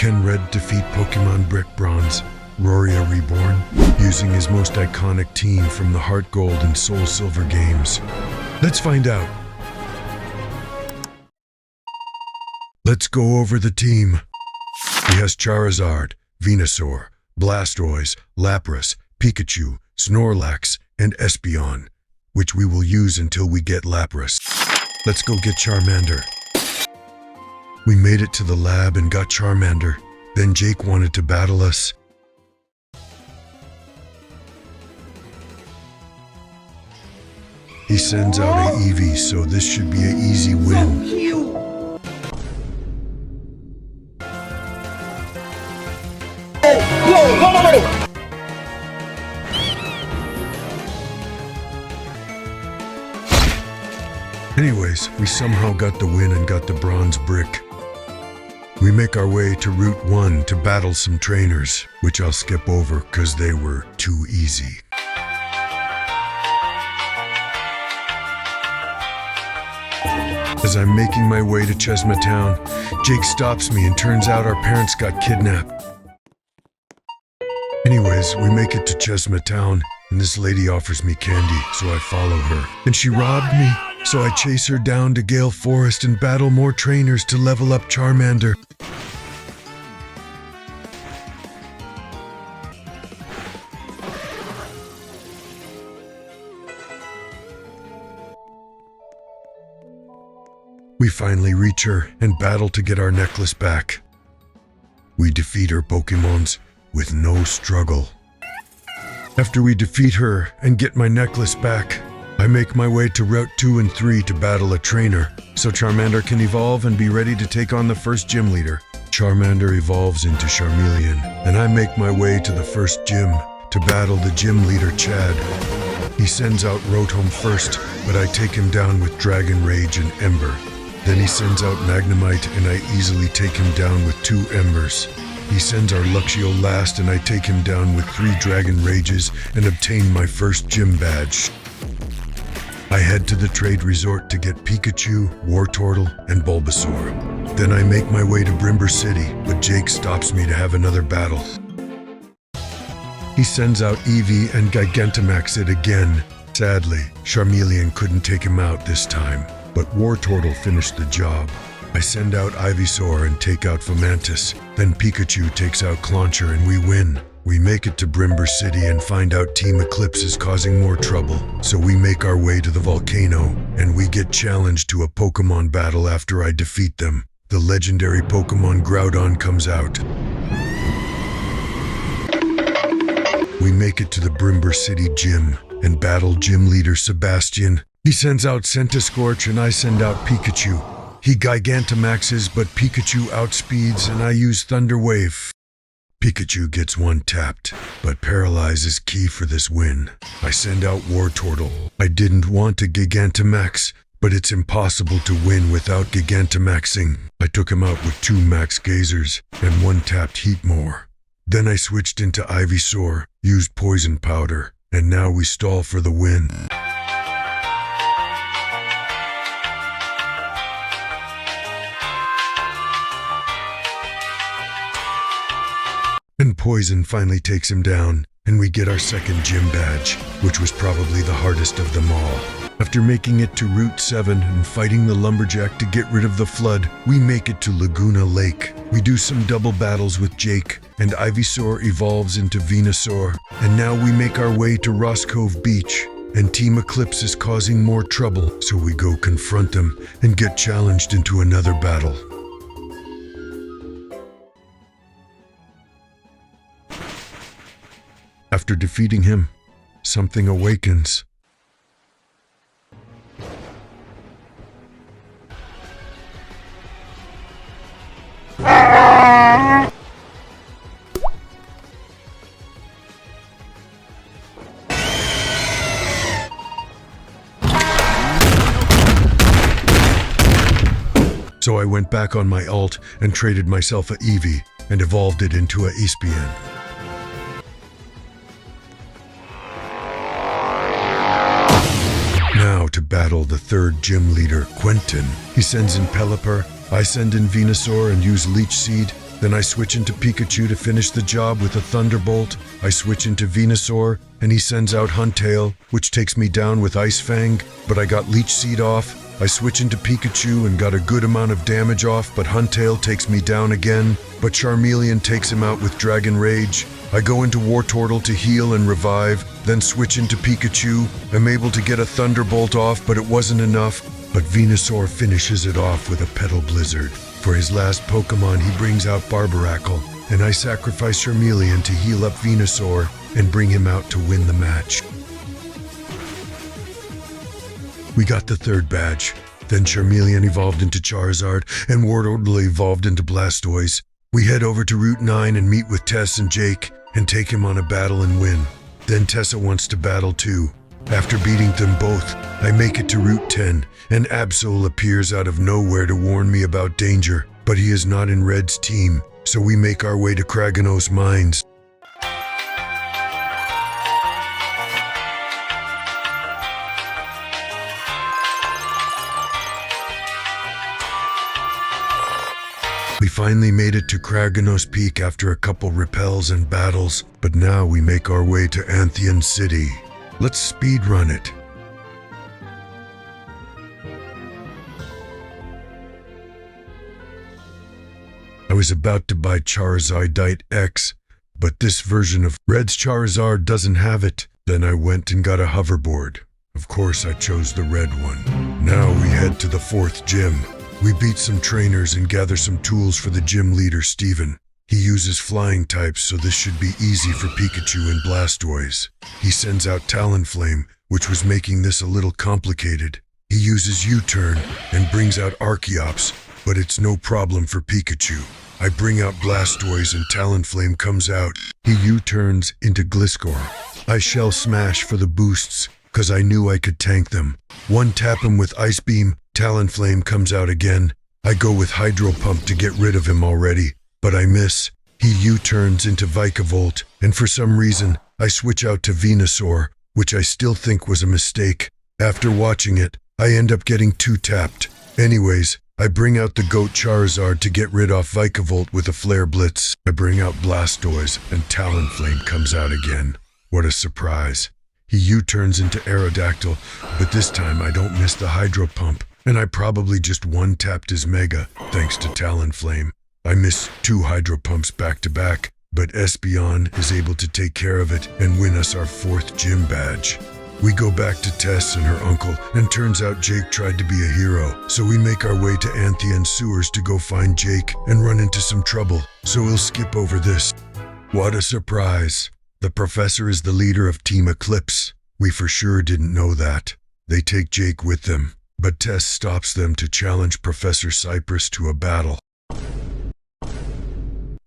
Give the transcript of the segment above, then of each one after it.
Can Red defeat Pokémon Brick Bronze, Roria Reborn, using his most iconic team from the Heart Gold and Soul Silver games? Let's find out. Let's go over the team. He has Charizard, Venusaur, Blastoise, Lapras, Pikachu, Snorlax, and Espeon, which we will use until we get Lapras. Let's go get Charmander. We made it to the lab and got Charmander. Then Jake wanted to battle us. He sends out a Eevee, so this should be an easy win. Anyways, we somehow got the win and got the bronze brick. We make our way to Route 1 to battle some trainers, which I'll skip over because they were too easy. As I'm making my way to Chesma Town, Jake stops me and turns out our parents got kidnapped. Anyways, we make it to Chesma Town, and this lady offers me candy, so I follow her. And she robbed me, so I chase her down to Gale Forest and battle more trainers to level up Charmander. We finally reach her and battle to get our necklace back. We defeat her Pokémons with no struggle. After we defeat her and get my necklace back, I make my way to Route 2 and 3 to battle a trainer, so Charmander can evolve and be ready to take on the first gym leader. Charmander evolves into Charmeleon, and I make my way to the first gym to battle the gym leader Chad. He sends out Rotom first, but I take him down with Dragon Rage and Ember. Then he sends out Magnemite, and I easily take him down with 2 Embers. He sends our Luxio last, and I take him down with 3 Dragon Rages and obtain my first gym badge. I head to the trade resort to get Pikachu, Wartortle, and Bulbasaur. Then I make my way to Brimber City, but Jake stops me to have another battle. He sends out Eevee and Gigantamax it again. Sadly, Charmeleon couldn't take him out this time, but Wartortle finished the job. I send out Ivysaur and take out Fomantis. Then Pikachu takes out Clauncher and we win. We make it to Brimber City and find out Team Eclipse is causing more trouble. So we make our way to the volcano and we get challenged to a Pokemon battle after I defeat them. The legendary Pokemon Groudon comes out. We make it to the Brimber City gym and battle gym leader Sebastian. He sends out Centiskorch and I send out Pikachu. He Gigantamaxes, but Pikachu outspeeds and I use Thunder Wave. Pikachu gets one tapped, but Paralyze is key for this win. I send out Wartortle. I didn't want to Gigantamax, but it's impossible to win without Gigantamaxing. I took him out with 2 Max Gazers and 1 tapped Heatmore. Then I switched into Ivysaur, used Poison Powder, and now we stall for the win. And Poison finally takes him down, and we get our second gym badge, which was probably the hardest of them all. After making it to Route 7 and fighting the Lumberjack to get rid of the flood, we make it to Laguna Lake. We do some double battles with Jake, and Ivysaur evolves into Venusaur. And now we make our way to Roscove Beach, and Team Eclipse is causing more trouble, so we go confront them and get challenged into another battle. After defeating him, something awakens. So I went back on my ult and traded myself a Eevee and evolved it into a Espeon. Now to battle the third gym leader, Quentin. He sends in Pelipper, I send in Venusaur and use Leech Seed, Then I switch into Pikachu to finish the job with a Thunderbolt. I switch into Venusaur, and he sends out Huntail, which takes me down with Ice Fang, but I got Leech Seed off. I switch into Pikachu and got a good amount of damage off, but Huntail takes me down again, but Charmeleon takes him out with Dragon Rage. I go into Wartortle to heal and revive, then switch into Pikachu. I'm able to get a Thunderbolt off, but it wasn't enough. But Venusaur finishes it off with a Petal Blizzard. For his last Pokemon, he brings out Barbaracle, and I sacrifice Charmeleon to heal up Venusaur and bring him out to win the match. We got the third badge. Then Charmeleon evolved into Charizard, and Wartortle evolved into Blastoise. We head over to Route 9 and meet with Tess and Jake, and take him on a battle and win. Then Tessa wants to battle too. After beating them both, I make it to Route 10, and Absol appears out of nowhere to warn me about danger, but he is not in Red's team, so we make our way to Kraganos Mines. We finally made it to Kraganos Peak after a couple repels and battles, but now we make our way to Anthean City. Let's speedrun it. I was about to buy Charizardite X, but this version of Red's Charizard doesn't have it. Then I went and got a hoverboard. Of course I chose the red one. Now we head to the 4th gym. We beat some trainers and gather some tools for the gym leader, Steven. He uses flying types, so this should be easy for Pikachu and Blastoise. He sends out Talonflame, which was making this a little complicated. He uses U-turn and brings out Archeops, but it's no problem for Pikachu. I bring out Blastoise and Talonflame comes out. He U-turns into Gliscor. I Shell Smash for the boosts, cause I knew I could tank them. One tap him with Ice Beam, Talonflame comes out again. I go with Hydro Pump to get rid of him already, but I miss. He U-turns into Vikavolt, and for some reason, I switch out to Venusaur, which I still think was a mistake. After watching it, I end up getting 2-tapped. Anyways, I bring out the GOAT Charizard to get rid of Vikavolt with a Flare Blitz. I bring out Blastoise, and Talonflame comes out again. What a surprise. He U-turns into Aerodactyl, but this time I don't miss the Hydro Pump, and I probably just one-tapped his Mega, thanks to Talonflame. I miss 2 Hydro Pumps back-to-back, but Espeon is able to take care of it and win us our 4th gym badge. We go back to Tess and her uncle, and turns out Jake tried to be a hero, so we make our way to Anthean Sewers to go find Jake and run into some trouble, so we'll skip over this. What a surprise! The professor is the leader of Team Eclipse. We for sure didn't know that. They take Jake with them, but Tess stops them to challenge Professor Cypress to a battle.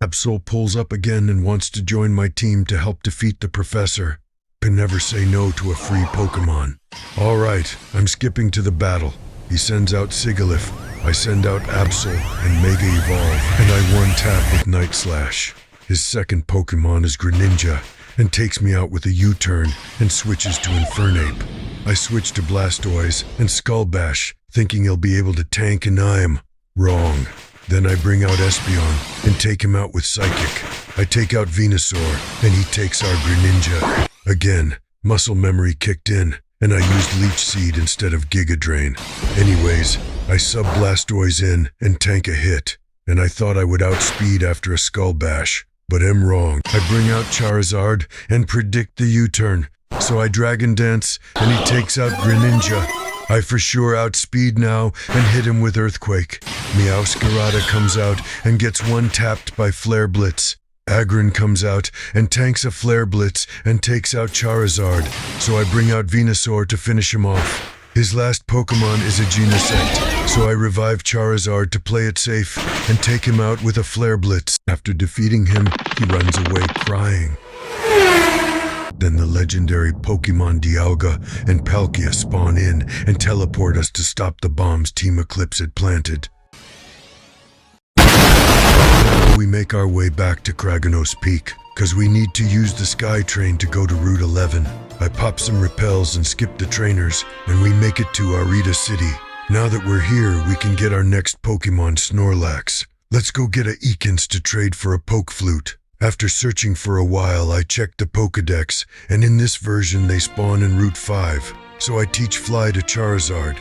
Absol pulls up again and wants to join my team to help defeat the professor. Can never say no to a free Pokemon. Alright, I'm skipping to the battle. He sends out Sigilyph. I send out Absol and Mega Evolve, and I one-tap with Night Slash. His second Pokemon is Greninja, and takes me out with a U-turn and switches to Infernape. I switch to Blastoise and Skull Bash, thinking he'll be able to tank and I'm wrong. Then I bring out Espeon and take him out with Psychic. I take out Venusaur, and he takes our Greninja. Again, muscle memory kicked in, and I used Leech Seed instead of Giga Drain. Anyways, I sub Blastoise in and tank a hit, and I thought I would outspeed after a Skull Bash, but am wrong. I bring out Charizard and predict the U-turn, so I Dragon Dance, and he takes out Greninja. I for sure outspeed now and hit him with Earthquake. Meowscarada comes out and gets one-tapped by Flare Blitz. Agron comes out and tanks a Flare Blitz and takes out Charizard, so I bring out Venusaur to finish him off. His last Pokemon is a Genesect, so I revive Charizard to play it safe and take him out with a Flare Blitz. After defeating him, he runs away crying. Then the legendary Pokemon Dialga and Palkia spawn in and teleport us to stop the bombs Team Eclipse had planted. We make our way back to Kraganos Peak, cause we need to use the Sky Train to go to Route 11. I pop some repels and skip the trainers, and we make it to Arita City. Now that we're here, we can get our next Pokemon, Snorlax. Let's go get a Ekans to trade for a poke flute. After searching for a while, I checked the Pokedex, and in this version they spawn in Route 5, so I teach Fly to Charizard.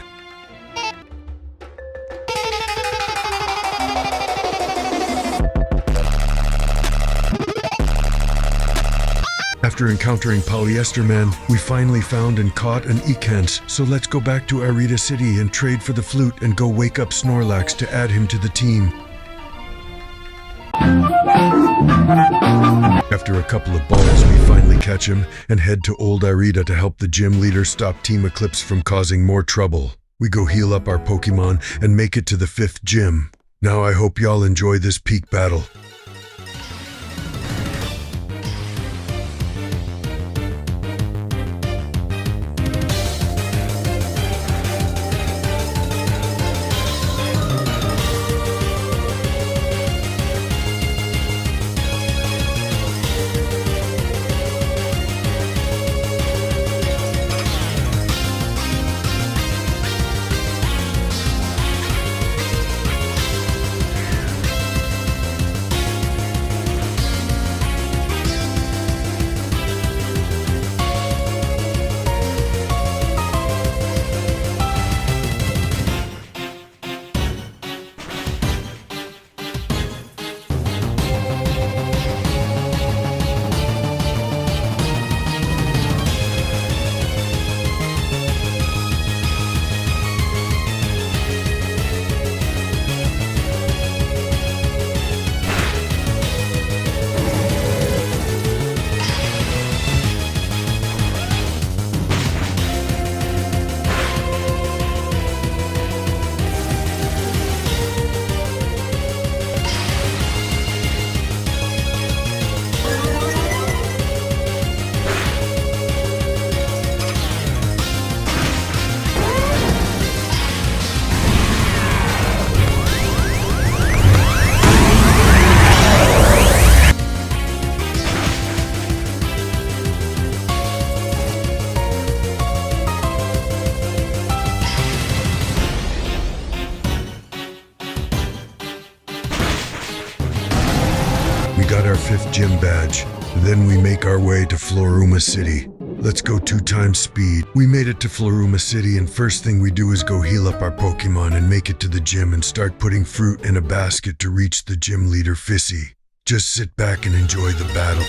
After encountering Polyester Man, we finally found and caught an Ekans, so let's go back to Arita City and trade for the flute and go wake up Snorlax to add him to the team. After a couple of balls, we finally catch him and head to Old Arita to help the gym leader stop Team Eclipse from causing more trouble. We go heal up our Pokemon and make it to the 5th gym. Now I hope y'all enjoy this peak battle. Got our 5th gym badge. Then we make our way to Floruma City. Let's go 2 times speed. We made it to Floruma City, and first thing we do is go heal up our Pokemon and make it to the gym and start putting fruit in a basket to reach the gym leader Fissy. Just sit back and enjoy the battle.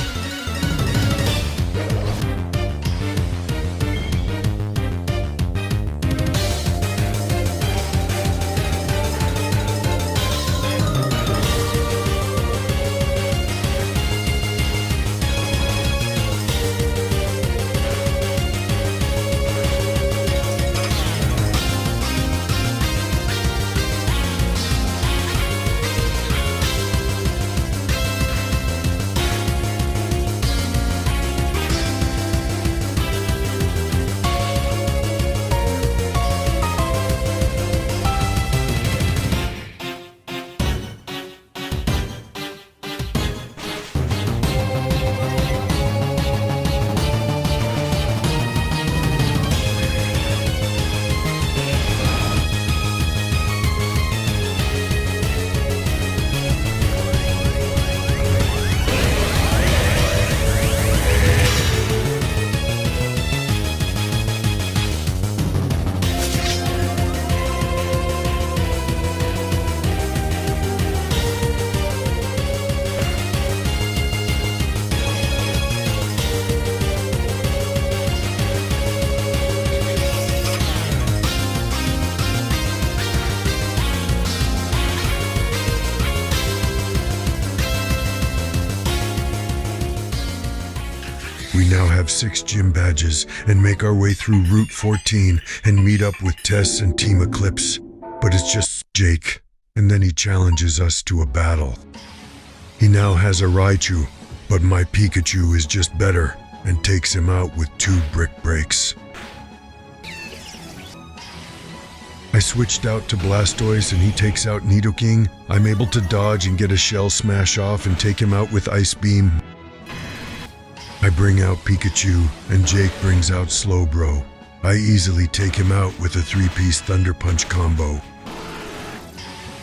We now have 6 gym badges and make our way through Route 14 and meet up with Tess and Team Eclipse. But it's just Jake, and then he challenges us to a battle. He now has a Raichu, but my Pikachu is just better and takes him out with 2 brick breaks. I switched out to Blastoise and he takes out Nidoking. I'm able to dodge and get a shell smash off and take him out with Ice Beam. I bring out Pikachu and Jake brings out Slowbro. I easily take him out with a 3-piece Thunder Punch combo.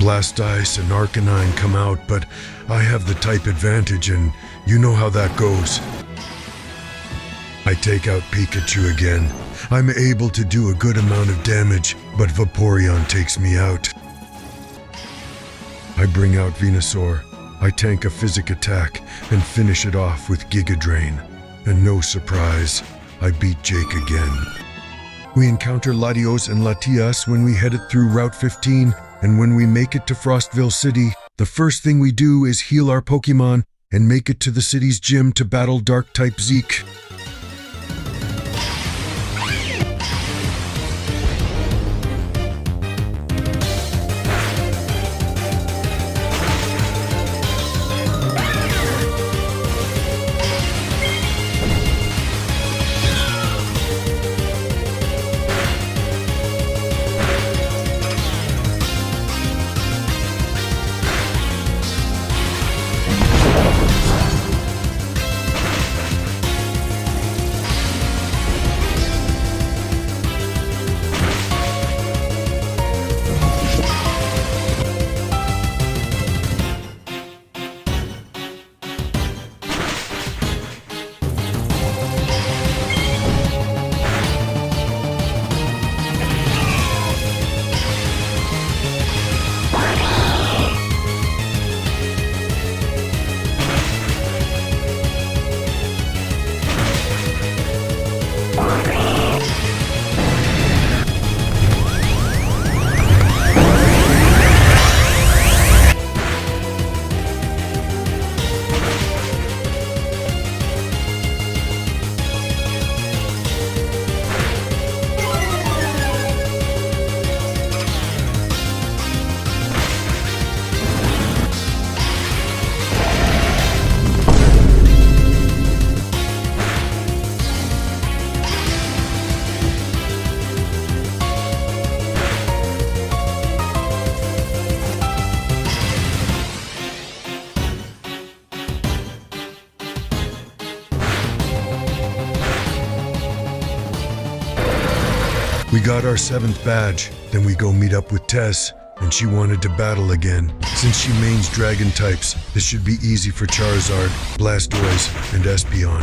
Blastoise and Arcanine come out, but I have the type advantage and you know how that goes. I take out Pikachu again. I'm able to do a good amount of damage, but Vaporeon takes me out. I bring out Venusaur. I tank a physic attack and finish it off with Giga Drain. And no surprise, I beat Jake again. We encounter Latios and Latias when we headed through Route 15, and when we make it to Frostville City, the first thing we do is heal our Pokémon and make it to the city's gym to battle Dark-type Zeke. We got our 7th badge, then we go meet up with Tess, and she wanted to battle again. Since she mains dragon types, this should be easy for Charizard, Blastoise, and Espeon.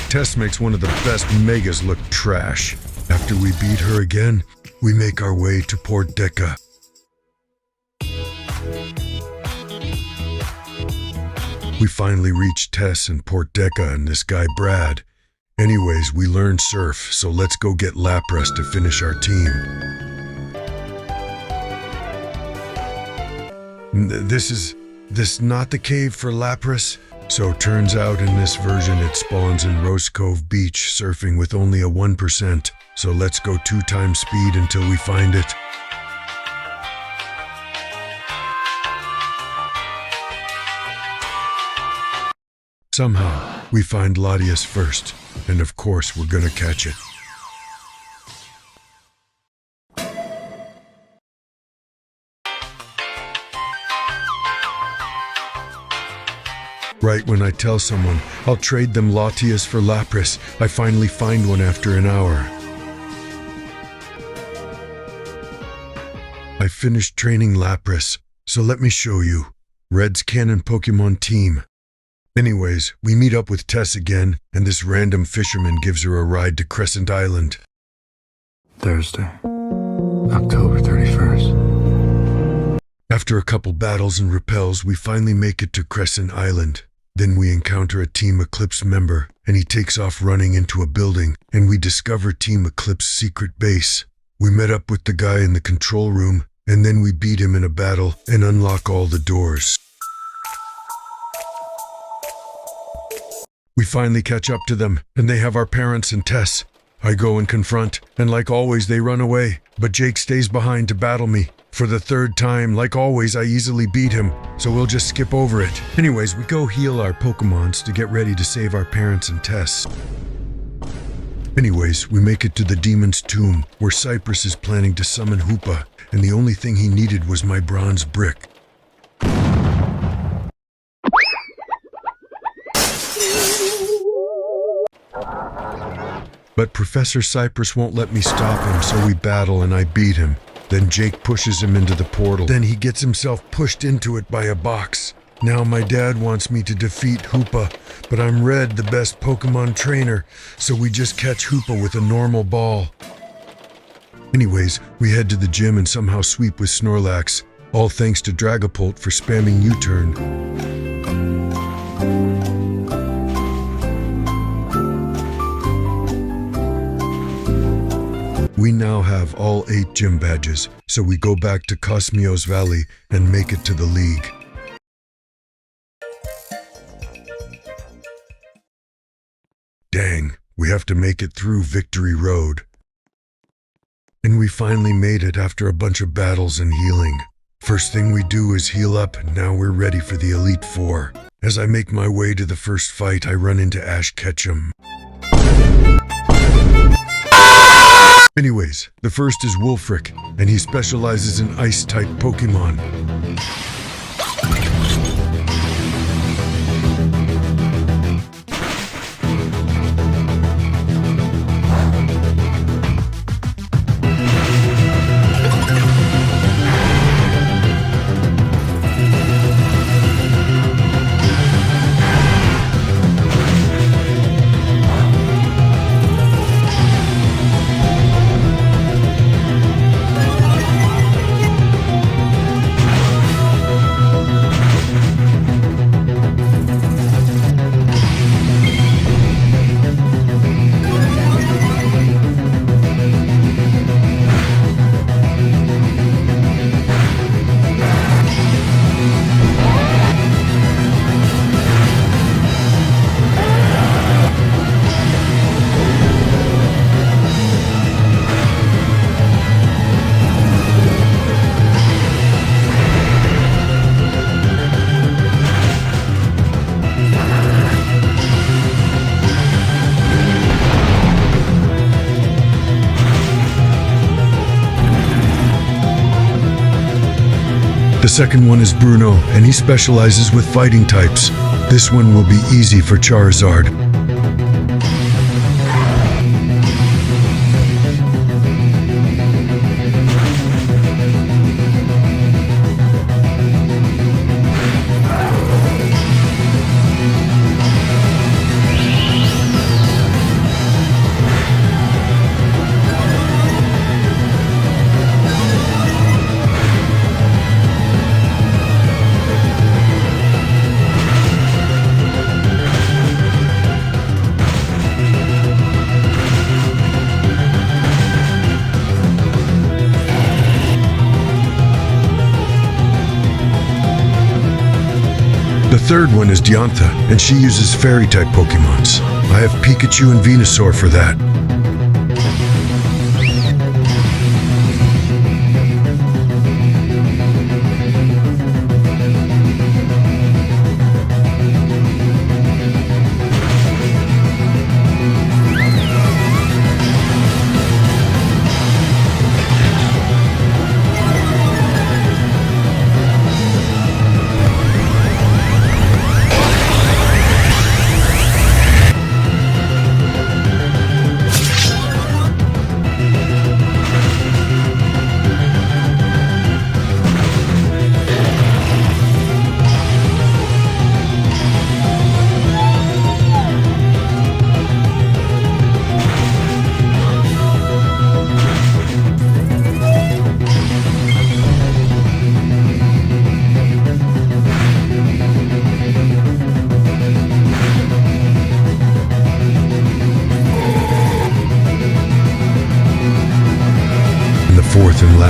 Tess makes one of the best Megas look trash. After we beat her again, we make our way to Port Deca. We finally reach Tess and Port Deca and this guy Brad. Anyways, we learn Surf, so let's go get Lapras to finish our team. This not the cave for Lapras? So turns out in this version it spawns in Rose Cove Beach, surfing with only a 1%. So let's go 2 times speed until we find it. Somehow, we find Latias first, and of course we're gonna catch it. Right when I tell someone I'll trade them Latias for Lapras, I finally find one after an hour. I finished training Lapras, so let me show you. Red's Canon Pokémon team. Anyways, we meet up with Tess again, and this random fisherman gives her a ride to Crescent Island. Thursday, October 31st. After a couple battles and repels, we finally make it to Crescent Island. Then we encounter a Team Eclipse member, and he takes off running into a building, and we discover Team Eclipse's secret base. We met up with the guy in the control room, and then we beat him in a battle and unlock all the doors. We finally catch up to them, and they have our parents and Tess. I go and confront, and like always they run away, but Jake stays behind to battle me. For the third time, like always, I easily beat him, so we'll just skip over it. Anyways, we go heal our Pokémons to get ready to save our parents and Tess. Anyways, we make it to the demon's tomb, where Cypress is planning to summon Hoopa, and the only thing he needed was my bronze brick. But Professor Cypress won't let me stop him, so we battle and I beat him. Then Jake pushes him into the portal. Then he gets himself pushed into it by a box. Now my dad wants me to defeat Hoopa, but I'm Red, the best Pokemon trainer, so we just catch Hoopa with a normal ball. Anyways, we head to the gym and somehow sweep with Snorlax, all thanks to Dragapult for spamming U-turn. We now have all 8 gym badges, so we go back to Cosmios Valley and make it to the league. Dang, we have to make it through Victory Road. And we finally made it after a bunch of battles and healing. First thing we do is heal up, and now we're ready for the Elite Four. As I make my way to the first fight, I run into Ash Ketchum. Anyways, the first is Wulfric, and he specializes in Ice-type Pokemon. The second one is Bruno, and he specializes with fighting types. This one will be easy for Charizard. The third one is Diantha, and she uses fairy-type Pokemons. I have Pikachu and Venusaur for that.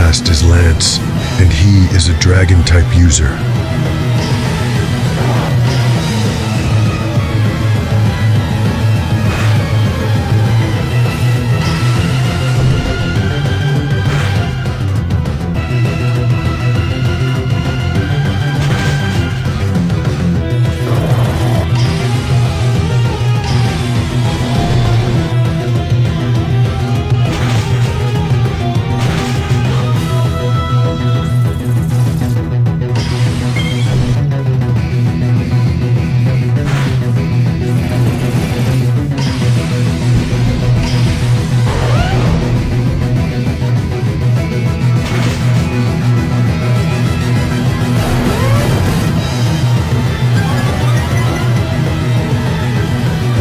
fast as Lance, and he is a dragon-type user.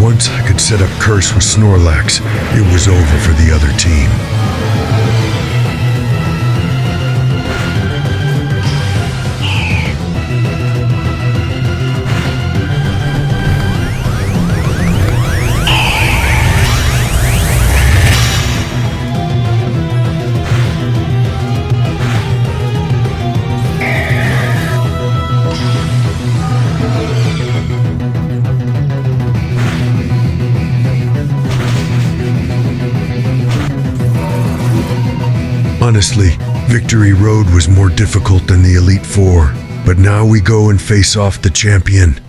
Once I could set up Curse with Snorlax, it was over for the other team. Honestly, Victory Road was more difficult than the Elite Four, but now we go and face off the champion.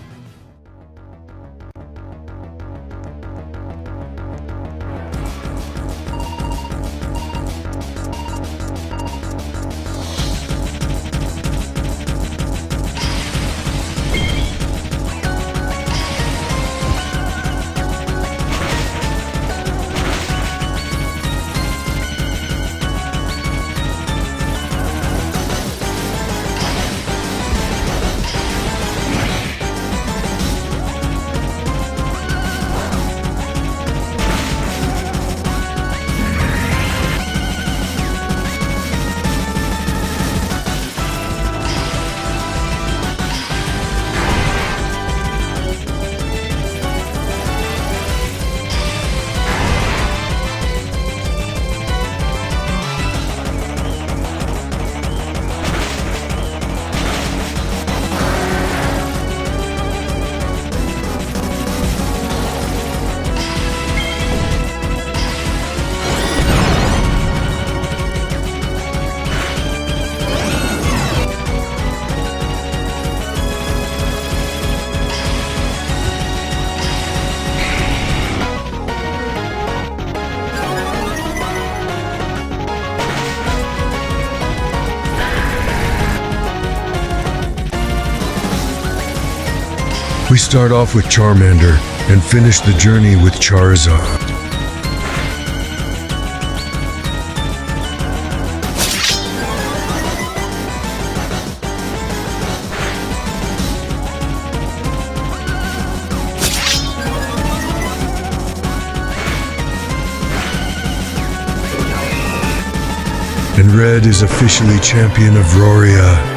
We start off with Charmander and finish the journey with Charizard. And Red is officially champion of Roria.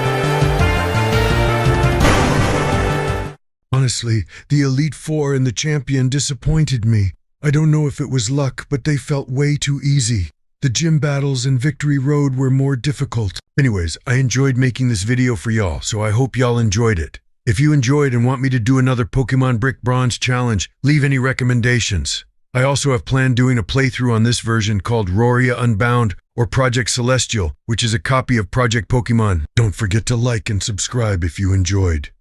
Honestly, the Elite Four and the champion disappointed me. I don't know if it was luck, but they felt way too easy. The gym battles in Victory Road were more difficult. Anyways, I enjoyed making this video for y'all, so I hope y'all enjoyed it. If you enjoyed and want me to do another Pokémon Brick Bronze challenge, leave any recommendations. I also have planned doing a playthrough on this version called Roria Unbound or Project Celestial, which is a copy of Project Pokémon. Don't forget to like and subscribe if you enjoyed.